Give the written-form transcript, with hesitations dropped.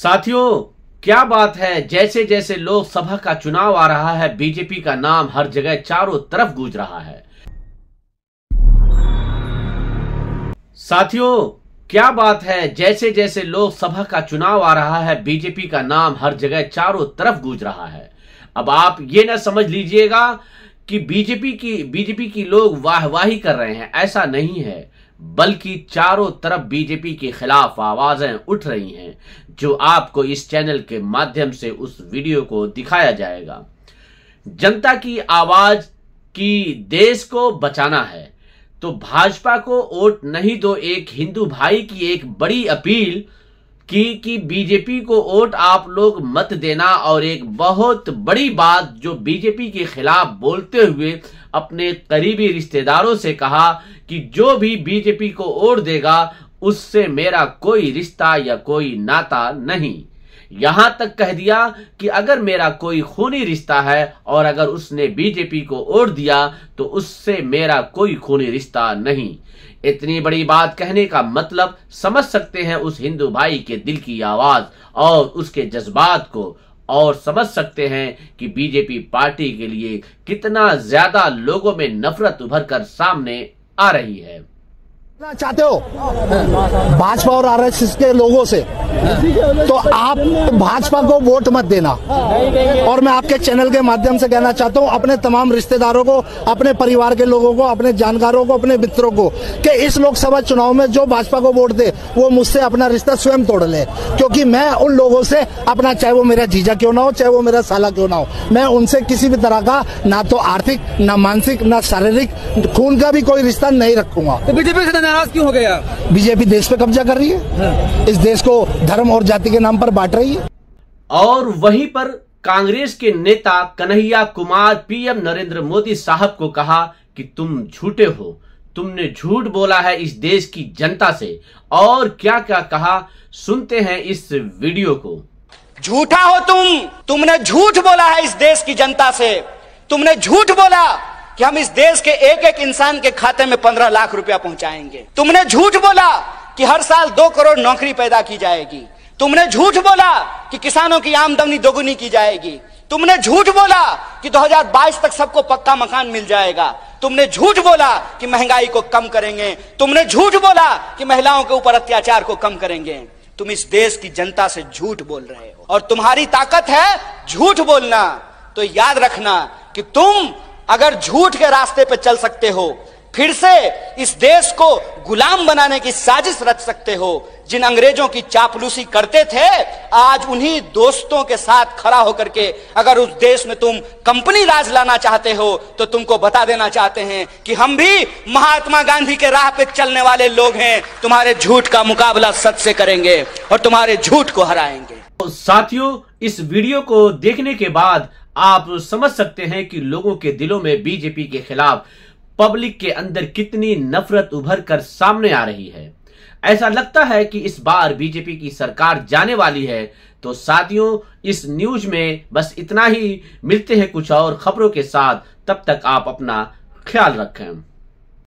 साथियों, क्या बात है, जैसे जैसे लोकसभा का चुनाव आ रहा है, बीजेपी का नाम हर जगह चारों तरफ गूंज रहा है। साथियों, क्या बात है, जैसे जैसे लोकसभा का चुनाव आ रहा है, बीजेपी का नाम हर जगह चारों तरफ गूंज रहा है। अब आप ये ना समझ लीजिएगा कि बीजेपी की लोग वाहवाही कर रहे हैं, ऐसा नहीं है, बल्कि चारों तरफ बीजेपी के खिलाफ आवाजें उठ रही हैं, जो आपको इस चैनल के माध्यम से उस वीडियो को दिखाया जाएगा। जनता की आवाज की देश को बचाना है तो भाजपा को वोट नहीं दो, एक हिंदू भाई की एक बड़ी अपील कि बीजेपी को वोट आप लोग मत देना। और एक बहुत बड़ी बात जो बीजेपी के खिलाफ बोलते हुए अपने करीबी रिश्तेदारों से कहा कि जो भी बीजेपी को वोट देगा उससे मेरा कोई रिश्ता या कोई नाता नहीं। यहां तक कह दिया कि अगर मेरा कोई खूनी रिश्ता है और अगर उसने बीजेपी को वोट दिया तो उससे मेरा कोई खूनी रिश्ता नहीं। इतनी बड़ी बात कहने का मतलब समझ सकते हैं उस हिंदू भाई के दिल की आवाज और उसके जज्बात को, और समझ सकते हैं कि बीजेपी पार्टी के लिए कितना ज्यादा लोगों में नफरत उभर कर सामने आ रही है। चाहते हो भाजपा और आरएसएस के लोगों से, तो आप भाजपा को वोट मत देना। और मैं आपके चैनल के माध्यम से कहना चाहता हूं अपने तमाम रिश्तेदारों को, अपने परिवार के लोगों को, अपने जानकारों को, अपने मित्रों को कि इस लोकसभा चुनाव में जो भाजपा को वोट दे वो मुझसे अपना रिश्ता स्वयं तोड़ ले। क्योंकि मैं उन लोगों से अपना, चाहे वो मेरा जीजा क्यों ना हो, चाहे वो मेरा साला क्यों ना हो, मैं उनसे किसी भी तरह का ना तो आर्थिक, ना मानसिक, ना शारीरिक खून का भी कोई रिश्ता नहीं रखूंगा। तो बीजेपी से नाराज क्यों हो गया? बीजेपी देश पे कब्जा कर रही है, इस देश को धर्म और जाति के नाम पर बांट रही है। और वहीं पर कांग्रेस के नेता कन्हैया कुमार पीएम नरेंद्र मोदी साहब को कहा कि तुम झूठे हो, तुमने झूठ बोला है इस देश की जनता से। और क्या क्या कहा, सुनते हैं इस वीडियो को। झूठा हो तुमने झूठ बोला है इस देश की जनता से। तुमने झूठ बोला कि हम इस देश के एक एक इंसान के खाते में 15 लाख रुपया पहुंचाएंगे। तुमने झूठ बोला कि हर साल 2 करोड़ नौकरी पैदा की जाएगी। तुमने झूठ बोला कि किसानों की आमदनी दोगुनी की जाएगी। तुमने झूठ बोला कि 2022 तक सबको पक्का मकान मिल जाएगा। तुमने झूठ बोला कि महंगाई को कम करेंगे। तुमने झूठ बोला कि महिलाओं के ऊपर अत्याचार को कम करेंगे। तुम इस देश की जनता से झूठ बोल रहे हो और तुम्हारी ताकत है झूठ बोलना। तो याद रखना कि तुम अगर झूठ के रास्ते पे चल सकते हो, फिर से इस देश को गुलाम बनाने की साजिश रच सकते हो। जिन अंग्रेजों की चापलूसी करते थे, आज उन्हीं दोस्तों के साथ खड़ा होकर के अगर उस देश में तुम कंपनी राज लाना चाहते हो तो तुमको बता देना चाहते हैं कि हम भी महात्मा गांधी के राह पे चलने वाले लोग हैं। तुम्हारे झूठ का मुकाबला सच से करेंगे और तुम्हारे झूठ को हराएंगे। तो साथियों, इस वीडियो को देखने के बाद आप समझ सकते हैं कि लोगों के दिलों में बीजेपी के खिलाफ पब्लिक के अंदर कितनी नफरत उभर कर सामने आ रही है। ऐसा लगता है कि इस बार बीजेपी की सरकार जाने वाली है। तो साथियों, इस न्यूज में बस इतना ही। मिलते हैं कुछ और खबरों के साथ, तब तक आप अपना ख्याल रखें।